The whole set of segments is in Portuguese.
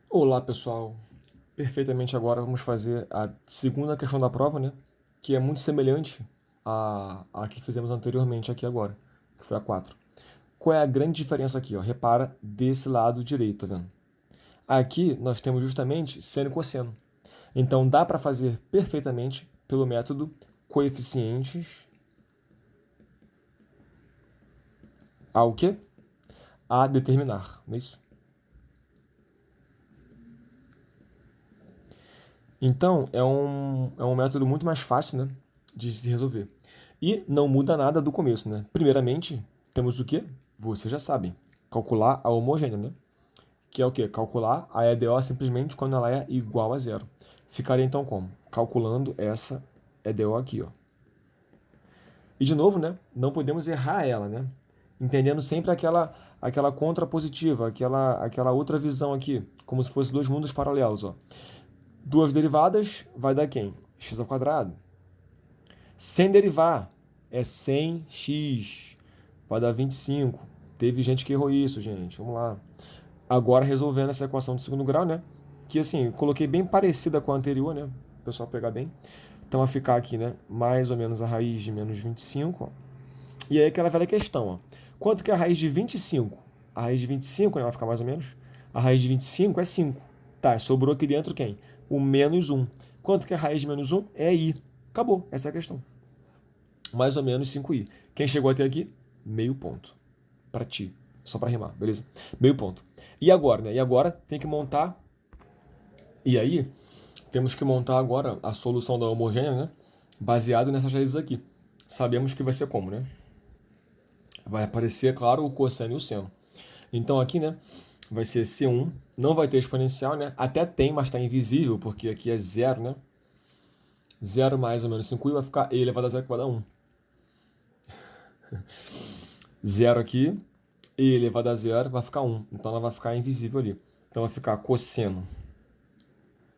Olá, pessoal. Perfeitamente agora vamos fazer a segunda questão da prova, né? Que é muito semelhante à que fizemos anteriormente aqui agora, que foi a 4. Qual é a grande diferença aqui, ó? Repara desse lado direito, tá vendo? Aqui nós temos justamente seno e cosseno. Então dá para fazer perfeitamente pelo método coeficientes ao quê? A determinar, não é isso? Então, é um método muito mais fácil, né, de se resolver. E não muda nada do começo, né? Primeiramente, temos o quê? Vocês já sabem. Calcular a homogênea, né? Que é o quê? Calcular a EDO simplesmente quando ela é igual a zero. Ficaria então como? Calculando essa EDO aqui, ó. E de novo, né? Não podemos errar ela, né? Entendendo sempre aquela contrapositiva, aquela outra visão aqui, como se fosse dois mundos paralelos, ó. Duas derivadas vai dar quem? X ao quadrado. Sem derivar é 100x, vai dar 25. Teve gente que errou isso, gente. Vamos lá. Agora resolvendo essa equação de segundo grau, né? Que assim, coloquei bem parecida com a anterior, né? O pessoal pegar bem. Então vai ficar aqui, né? Mais ou menos a raiz de menos 25. Ó. E aí aquela velha questão, ó. Quanto que é a raiz de 25? A raiz de 25, né? Vai ficar mais ou menos. A raiz de 25 é 5. Tá, sobrou aqui dentro quem? O menos 1. Quanto que é a raiz de menos 1? É i. Acabou, essa é a questão. Mais ou menos 5i. Quem chegou até aqui? Meio ponto. Para ti. Só para rimar, beleza? Meio ponto. E agora, né? E agora tem que montar. E aí, temos que montar agora a solução da homogênea, né? Baseado nessas raízes aqui. Sabemos que vai ser como, né? Vai aparecer, claro, o cosseno e o seno. Então aqui, né? Vai ser C1. Não vai ter exponencial, né? Até tem, mas está invisível, porque aqui é zero, né? 0 mais ou menos 5i vai ficar e elevado a 0 que vai dar 1. 0 aqui, e elevado a zero vai ficar 1. Então ela vai ficar invisível ali. Então vai ficar cosseno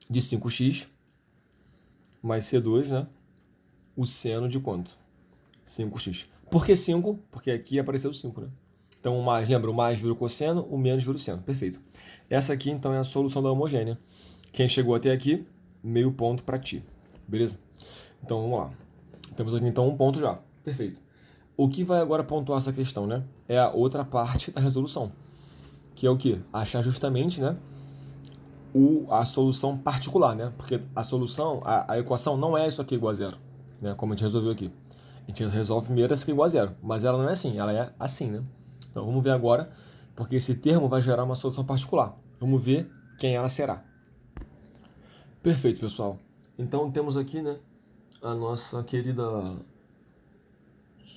de 5x mais C2, né? O seno de quanto? 5x. Por que 5? Porque aqui apareceu 5, né? Então o mais, lembra, o mais vira o cosseno, o menos vira o seno. Perfeito. Essa aqui então é a solução da homogênea. Quem chegou até aqui, meio ponto para ti. Beleza? Então vamos lá. Temos aqui então um ponto já. Perfeito. O que vai agora pontuar essa questão, né? É a outra parte da resolução. Que é o quê? Achar justamente, né? A solução particular, né? Porque a solução, a equação não é isso aqui igual a zero, né? Como a gente resolveu aqui. A gente resolve primeiro essa aqui igual a zero, mas ela não é assim, ela é assim, né? Então vamos ver agora, porque esse termo vai gerar uma solução particular. Vamos ver quem ela será. Perfeito, pessoal. Então temos aqui, né, a nossa querida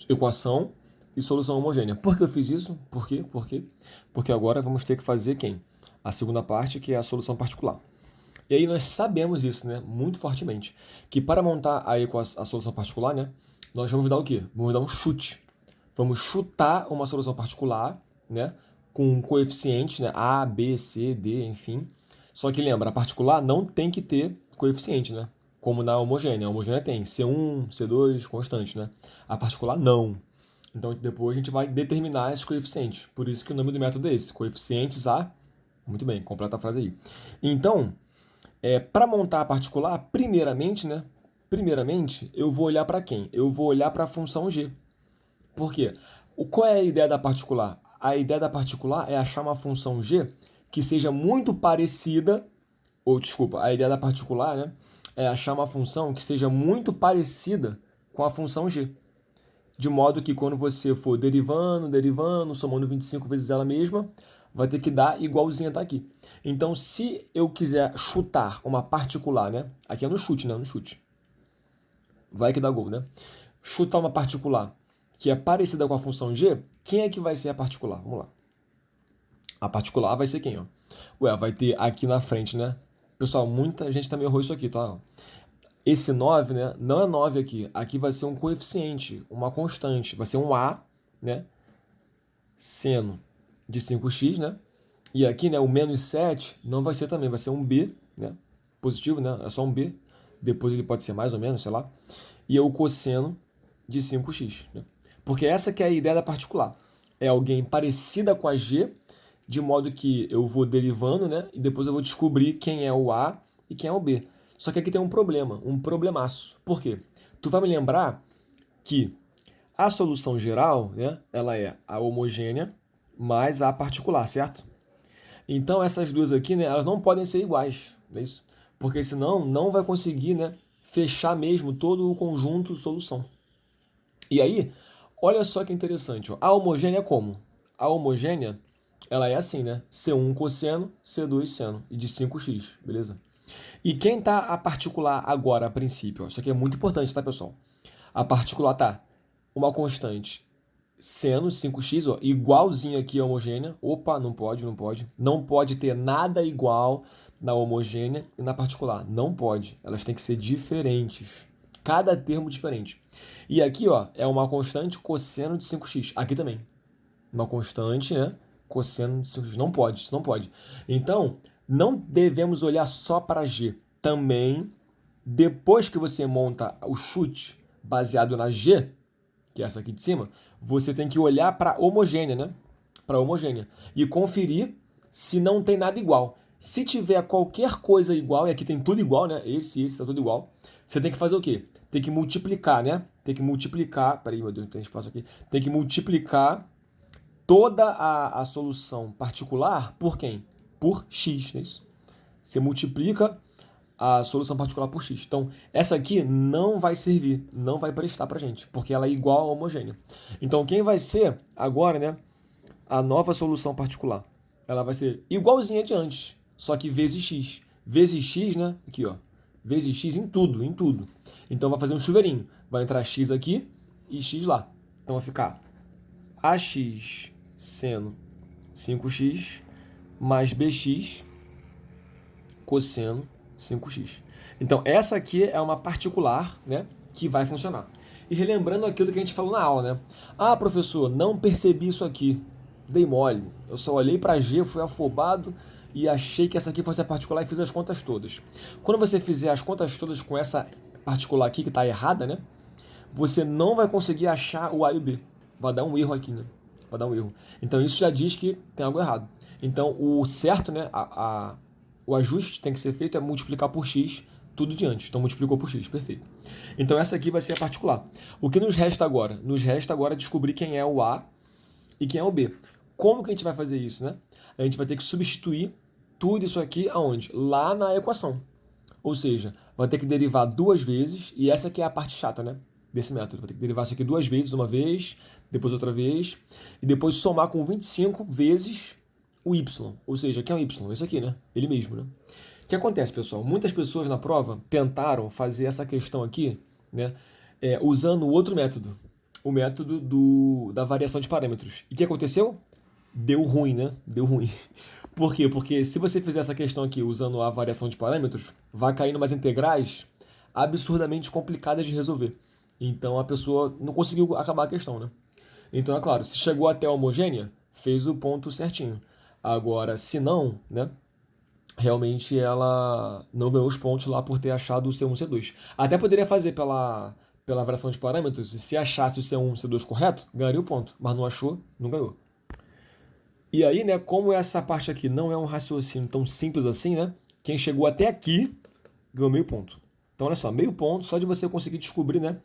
equação e solução homogênea. Por que eu fiz isso? Por quê? Por quê? Porque agora vamos ter que fazer quem? A segunda parte, que é a solução particular. E aí nós sabemos isso, né, muito fortemente, que para montar a solução particular, né, nós vamos dar o quê? Vamos dar um chute. Vamos chutar uma solução particular, né, com um coeficiente, né, A, B, C, D, enfim. Só que lembra, a particular não tem que ter coeficiente, né? Como na homogênea. A homogênea tem C1, C2, constante, né? A particular não. Então depois a gente vai determinar esses coeficientes. Por isso que o nome do método é esse, coeficientes A. Muito bem, completa a frase aí. Então, para montar a particular, primeiramente, né? Primeiramente, eu vou olhar para quem? Eu vou olhar para a função g. Por quê? Qual é a ideia da particular? A ideia da particular é achar uma função g que seja muito parecida, ou desculpa, a ideia da particular, né, é achar uma função que seja muito parecida com a função g. De modo que quando você for derivando, somando 25 vezes ela mesma, vai ter que dar igualzinha tá aqui. Então, se eu quiser chutar uma particular, né? Aqui é no chute, né? No chute. Vai que dá gol, né? Chutar uma particular que é parecida com a função g, quem é que vai ser a particular? Vamos lá. A particular vai ser quem, ó? Ué, vai ter aqui na frente, né? Pessoal, muita gente também errou isso aqui, tá? Esse 9, né? Não é 9 aqui. Aqui vai ser um coeficiente, uma constante. Vai ser um A, né? Seno de 5x, né? E aqui, né, o menos 7 não vai ser também, vai ser um B, né? Positivo, né? É só um B. Depois ele pode ser mais ou menos, sei lá. E é o cosseno de 5x, né? Porque essa que é a ideia da particular. É alguém parecida com a G, de modo que eu vou derivando, né? E depois eu vou descobrir quem é o A e quem é o B. Só que aqui tem um problema, um problemaço. Por quê? Tu vai me lembrar que a solução geral, né, ela é a homogênea mais a particular, certo? Então essas duas aqui, né, elas não podem ser iguais, não é isso? Porque senão não vai conseguir, né, fechar mesmo todo o conjunto solução. E aí, olha só que interessante, ó. A homogênea é como? A homogênea, ela é assim, né? C1 cosseno, C2 seno, e de 5x, beleza? E quem tá a particular agora, a princípio? Ó, isso aqui é muito importante, tá, pessoal? A particular tá uma constante seno 5x, ó, igualzinho aqui a homogênea. Opa, não pode, não pode. Não pode ter nada igual na homogênea e na particular. Não pode. Elas têm que ser diferentes. Cada termo diferente. E aqui, ó, é uma constante cosseno de 5x. Aqui também. Uma constante, né? Cosseno de 5x. Não pode, isso não pode. Então, não devemos olhar só para G. Também, depois que você monta o chute baseado na G, que é essa aqui de cima, você tem que olhar para a homogênea, né? Para a homogênea. E conferir se não tem nada igual. Se tiver qualquer coisa igual, e aqui tem tudo igual, né? Esse tá tudo igual. Você tem que fazer o quê? Tem que multiplicar, né? Tem que multiplicar. Peraí, meu Deus, tem espaço aqui. Tem que multiplicar toda a solução particular por quem? Por x, não é isso? Você multiplica a solução particular por x. Então, essa aqui não vai servir, não vai prestar pra gente, porque ela é igual a homogênea. Então, quem vai ser agora, né, a nova solução particular? Ela vai ser igualzinha de antes, só que vezes x. Vezes x, né, aqui, ó, vezes x em tudo, em tudo. Então, vai fazer um chuveirinho. Vai entrar x aqui e x lá. Então, vai ficar ax seno 5x mais bx cosseno 5x. Então, essa aqui é uma particular, né, que vai funcionar. E relembrando aquilo que a gente falou na aula, né? Ah, professor, não percebi isso aqui. Dei mole. Eu só olhei para G, fui afobado e achei que essa aqui fosse a particular e fiz as contas todas. Quando você fizer as contas todas com essa particular aqui, que está errada, né? Você não vai conseguir achar o A e o B. Vai dar um erro aqui, né? Vai dar um erro. Então, isso já diz que tem algo errado. Então, o certo, né? O ajuste tem que ser feito é multiplicar por x tudo de antes. Então, multiplicou por x, perfeito. Então, essa aqui vai ser a particular. O que nos resta agora? Nos resta agora descobrir quem é o A e quem é o B. Como que a gente vai fazer isso, né? A gente vai ter que substituir tudo isso aqui aonde? Lá na equação. Ou seja, vai ter que derivar duas vezes, e essa aqui é a parte chata, né? Desse método. Vai ter que derivar isso aqui duas vezes, uma vez, depois outra vez, e depois somar com 25 vezes o y. Ou seja, quem é o y? Esse aqui, né? Ele mesmo, né? O que acontece, pessoal? Muitas pessoas na prova tentaram fazer essa questão aqui, né? Usando o outro método. O método da variação de parâmetros. E o que aconteceu? Deu ruim, né? Deu ruim. Por quê? Porque se você fizer essa questão aqui usando a variação de parâmetros, vai cair umas integrais absurdamente complicadas de resolver. Então a pessoa não conseguiu acabar a questão, né? Então, é claro, se chegou até a homogênea, fez o ponto certinho. Agora, se não, né? Realmente ela não ganhou os pontos lá por ter achado o C1 e C2. Até poderia fazer pela variação de parâmetros, e se achasse o C1 e C2 correto, ganharia o ponto. Mas não achou, não ganhou. E aí, né, como essa parte aqui não é um raciocínio tão simples assim, né? Quem chegou até aqui ganhou meio ponto. Então, olha só, meio ponto só de você conseguir descobrir, né,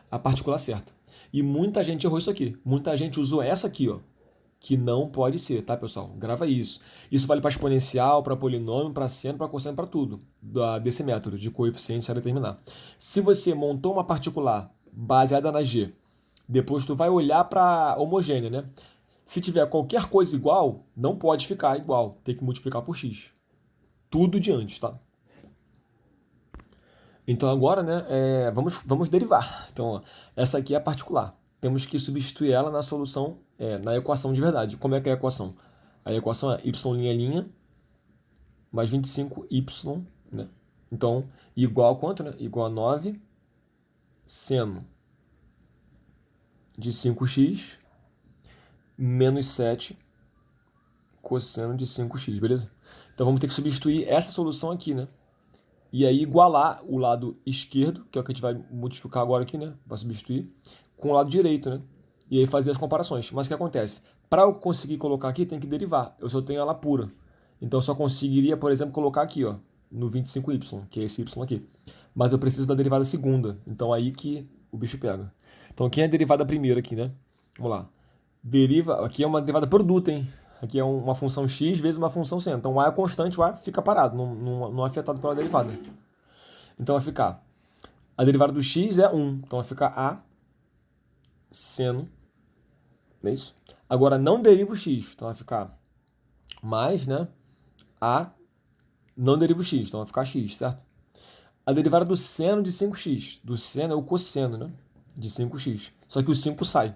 a particular certa. E muita gente errou isso aqui. Muita gente usou essa aqui, ó, que não pode ser, tá, pessoal? Grava isso. Isso vale para exponencial, para polinômio, para seno, para cosseno, para tudo desse método de coeficientes a determinar. Se você montou uma particular baseada na G, depois tu vai olhar para homogênea, né? Se tiver qualquer coisa igual, não pode ficar igual. Tem que multiplicar por x. Tudo de antes, tá? Então agora, né, vamos derivar. Então, ó, essa aqui é a particular. Temos que substituir ela na solução, na equação de verdade. Como é que é a equação? A equação é y' mais 25y, né? Então, igual a quanto, né? Igual a 9 seno de 5x menos 7 cosseno de 5x, beleza? Então vamos ter que substituir essa solução aqui, né? E aí igualar o lado esquerdo, que é o que a gente vai modificar agora aqui, né? Vai substituir, com o lado direito, né? E aí fazer as comparações. Mas o que acontece? Para eu conseguir colocar aqui, tem que derivar. Eu só tenho ela pura. Então eu só conseguiria, por exemplo, colocar aqui, ó, no 25y, que é esse y aqui. Mas eu preciso da derivada segunda. Então aí que o bicho pega. Então quem é a derivada primeira aqui, né? Vamos lá. Deriva, aqui é uma derivada produto, hein? Aqui é uma função x vezes uma função seno. Então o a é constante, o a fica parado, não é afetado pela derivada. Então vai ficar, a derivada do x é 1. Então vai ficar a seno, não é isso? Agora não deriva o x, então vai ficar mais, né? A não deriva o x, então vai ficar x, certo? A derivada do seno de 5x. Do seno é o cosseno, né? De 5x. Só que o 5 sai.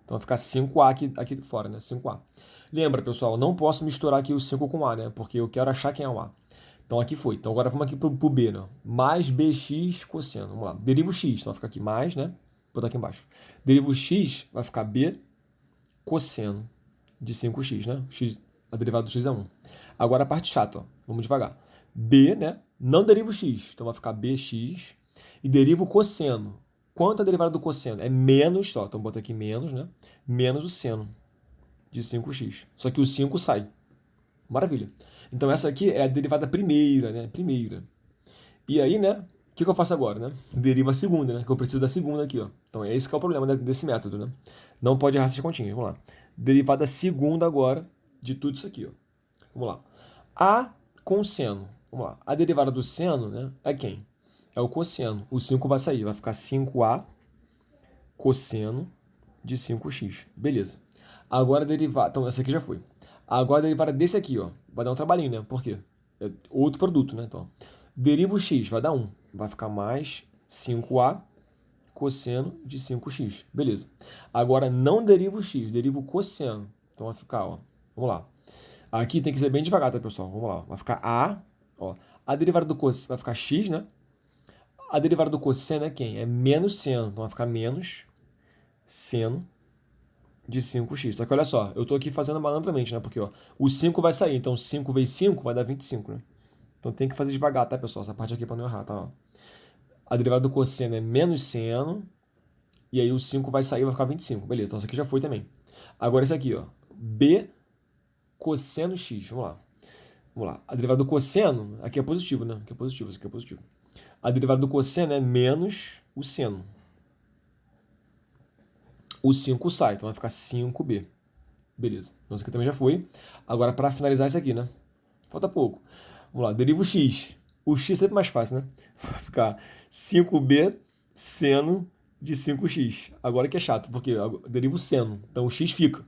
Então vai ficar 5a aqui fora, né? 5a. Lembra, pessoal, não posso misturar aqui o 5 com a, né? Porque eu quero achar quem é o a. Então aqui foi. Então agora vamos aqui pro b, né? Mais bx cosseno. Vamos lá. Deriva o x. Então vai ficar aqui mais, né? Vou botar aqui embaixo. Deriva o x, vai ficar b cosseno de 5x, né? X, a derivada do x é 1. Agora a parte chata, ó. Vamos devagar. B, né? Não deriva o x. Então vai ficar bx. E deriva o cosseno. Quanto é a derivada do cosseno? É menos, ó. Então bota aqui menos, né? Menos o seno de 5x. Só que o 5 sai. Maravilha. Então essa aqui é a derivada primeira, né? Primeira. E aí, né? O que eu faço agora, né? Deriva a segunda, né? Que eu preciso da segunda aqui, ó. Então esse que é o problema desse método, né? Não pode errar essas continhas. Vamos lá. Derivada segunda agora de tudo isso aqui, ó. Vamos lá. A com seno. Vamos lá. A derivada do seno, né? É quem? É o cosseno. O 5 vai sair. Vai ficar 5a cosseno de 5x. Beleza. Agora a derivada... Então, essa aqui já foi. Agora a derivada desse aqui, ó. Vai dar um trabalhinho, né? Por quê? É outro produto, né? Então, deriva o x. Vai dar 1. Vai ficar mais 5a cosseno de 5x. Beleza. Agora não deriva o x. Deriva o cosseno. Então, vai ficar, ó. Vamos lá. Aqui tem que ser bem devagar, tá, pessoal? Vamos lá. Vai ficar a, ó. A derivada do cosseno vai ficar x, né? A derivada do cosseno é quem? É menos seno. Então vai ficar menos seno de 5x. Só que olha só, eu tô aqui fazendo malandramente, né? Porque, ó, o 5 vai sair. Então 5 vezes 5 vai dar 25, né? Então tem que fazer devagar, tá, pessoal? Essa parte aqui pra não errar, tá? Ó. A derivada do cosseno é menos seno. E aí o 5 vai sair e vai ficar 25. Beleza, então isso aqui já foi também. Agora esse aqui, ó. B cosseno x. Vamos lá. Vamos lá. A derivada do cosseno, aqui é positivo, né? Aqui é positivo, isso aqui é positivo. A derivada do cosseno é menos o seno. O 5 sai, então vai ficar 5b. Beleza. Então isso aqui também já foi. Agora, para finalizar isso aqui, né? Falta pouco. Vamos lá. Deriva o x. O x é sempre mais fácil, né? Vai ficar 5b seno de 5x. Agora que é chato, porque deriva o seno. Então o x fica.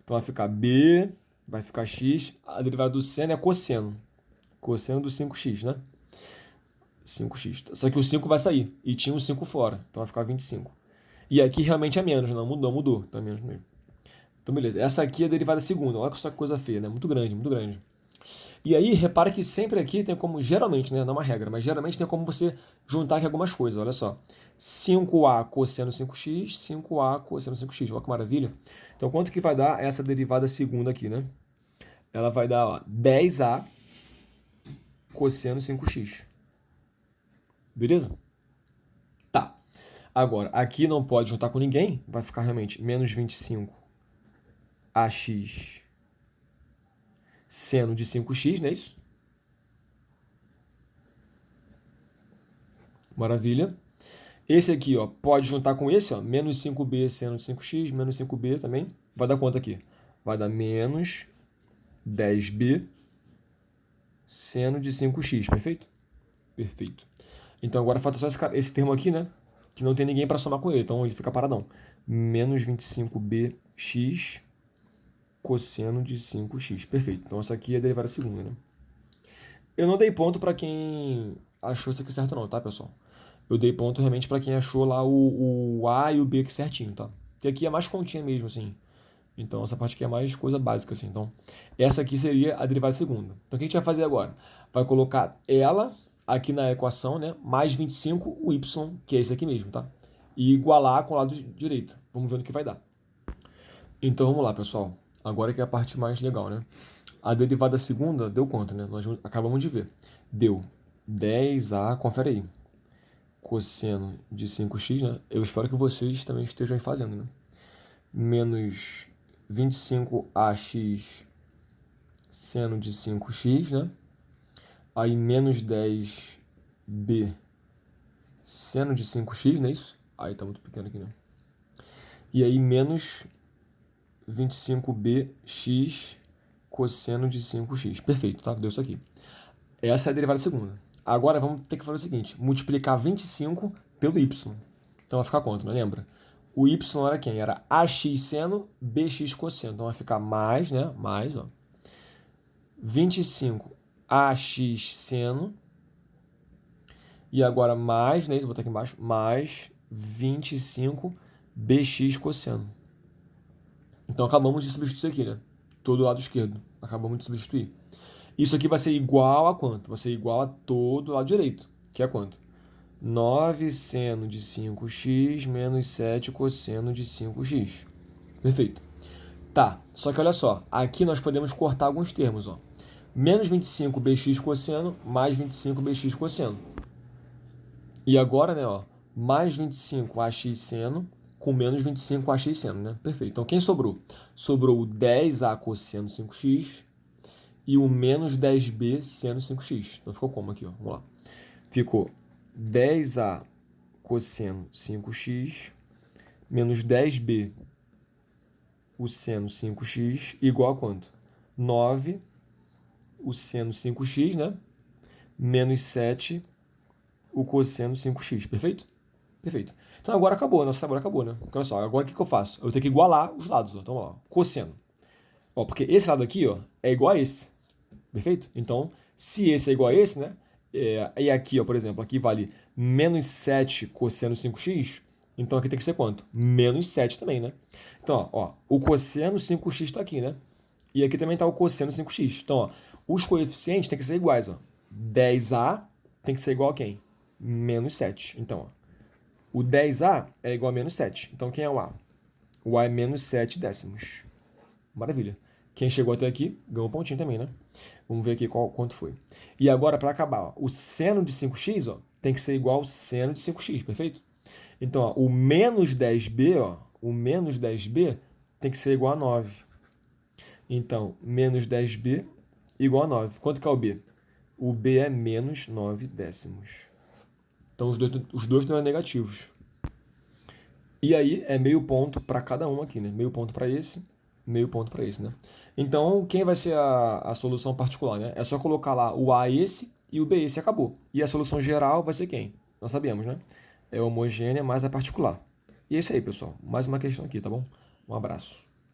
Então vai ficar b, vai ficar x. A derivada do seno é cosseno. Cosseno do 5x, né? 5x. Só que o 5 vai sair. E tinha um 5 fora. Então vai ficar 25. E aqui realmente é menos, não mudou, mudou. Tá menos mesmo. Então beleza. Essa aqui é a derivada segunda. Olha só que coisa feia, né? Muito grande, muito grande. E aí, repara que sempre aqui tem como, geralmente, né? Não é uma regra, mas geralmente tem como você juntar aqui algumas coisas. Olha só. 5a cosseno 5x, 5a cosseno 5x. Olha que maravilha. Então quanto que vai dar essa derivada segunda aqui, né? Ela vai dar, ó, 10a cosseno 5x. Beleza? Tá. Agora, aqui não pode juntar com ninguém. Vai ficar realmente menos 25 ax seno de 5x, não é isso? Maravilha. Esse aqui, ó, pode juntar com esse, ó, menos 5b seno de 5x, menos 5b também. Vai dar quanto aqui? Vai dar menos 10b seno de 5x, perfeito? Perfeito. Então agora falta só esse termo aqui, né? Que não tem ninguém para somar com ele, então ele fica paradão. Menos 25bx cosseno de 5x. Perfeito. Então essa aqui é a derivada segunda, né? Eu não dei ponto para quem achou isso aqui certo não, tá, pessoal? Eu dei ponto realmente para quem achou lá o A e o B aqui certinho, tá? Porque aqui é mais continha mesmo, assim. Então essa parte aqui é mais coisa básica, assim. Então essa aqui seria a derivada segunda. Então o que a gente vai fazer agora? Vai colocar ela aqui na equação, né? Mais 25 o y, que é esse aqui mesmo, tá? E igualar com o lado direito. Vamos ver no que vai dar. Então vamos lá, pessoal. Agora que é a parte mais legal, né? A derivada segunda deu quanto, né? Nós acabamos de ver. Deu 10a, confere aí. Cosseno de 5x, né? Eu espero que vocês também estejam fazendo, né? Menos 25ax seno de 5x, né? Aí menos 10b seno de 5x, não é isso? Aí tá muito pequeno aqui, né? E aí menos 25bx cosseno de 5x. Perfeito, tá? Deu isso aqui. Essa é a derivada segunda. Agora vamos ter que fazer o seguinte, multiplicar 25 pelo y. Então vai ficar quanto, né? Lembra? O y era quem? Era ax seno, bx cosseno. Então vai ficar mais, né? Mais, ó. 25ax seno. E agora mais, né? Vou botar aqui embaixo. Mais 25bx cosseno. Então acabamos de substituir isso aqui, né? Todo o lado esquerdo. Acabamos de substituir. Isso aqui vai ser igual a quanto? Vai ser igual a todo o lado direito. Que é quanto? 9 seno de 5x menos 7 cosseno de 5x. Perfeito. Tá, só que olha só. Aqui nós podemos cortar alguns termos, ó. Menos 25bx cosseno mais 25bx cosseno. E agora, né, ó, mais 25ax seno com menos 25ax seno, né? Perfeito. Então, quem sobrou? Sobrou o 10a cosseno 5x e o menos 10b seno 5x. Então, ficou como aqui, ó? Vamos lá. Ficou 10a cosseno 5x menos 10b o seno 5x igual a quanto? 9 o seno 5x, né? Menos 7 o cosseno 5x, perfeito? Perfeito. Então agora acabou, nosso trabalho acabou, né? Olha só, agora o que eu faço? Eu tenho que igualar os lados, ó. Então, ó, cosseno. Ó, porque esse lado aqui, ó, é igual a esse. Perfeito? Então, se esse é igual a esse, né? E aqui, ó, por exemplo, aqui vale menos 7 cosseno 5x. Então aqui tem que ser quanto? Menos 7 também, né? Então, ó, o cosseno 5x está aqui, né? E aqui também está o cosseno 5x. Então, ó, os coeficientes têm que ser iguais, ó. 10a tem que ser igual a quem? Menos 7. Então, ó, o 10a é igual a menos 7. Então, quem é o a? O a é menos 7 décimos. Maravilha. Quem chegou até aqui ganhou um pontinho também, né? Vamos ver aqui quanto foi. E agora, para acabar, ó, o seno de 5x, ó, tem que ser igual ao seno de 5x, perfeito? Então, ó, o menos 10b, ó, o menos 10b tem que ser igual a 9. Então, menos 10b igual a 9. Quanto que é o b? O b é menos 9 décimos. Então, os dois não eram negativos. E aí, é meio ponto para cada um aqui, né? Meio ponto para esse, meio ponto para esse, né? Então, quem vai ser a solução particular, né? É só colocar lá o A esse e o B esse, acabou. E a solução geral vai ser quem? Nós sabemos, né? É a homogênea mais a particular. E é isso aí, pessoal. Mais uma questão aqui, tá bom? Um abraço.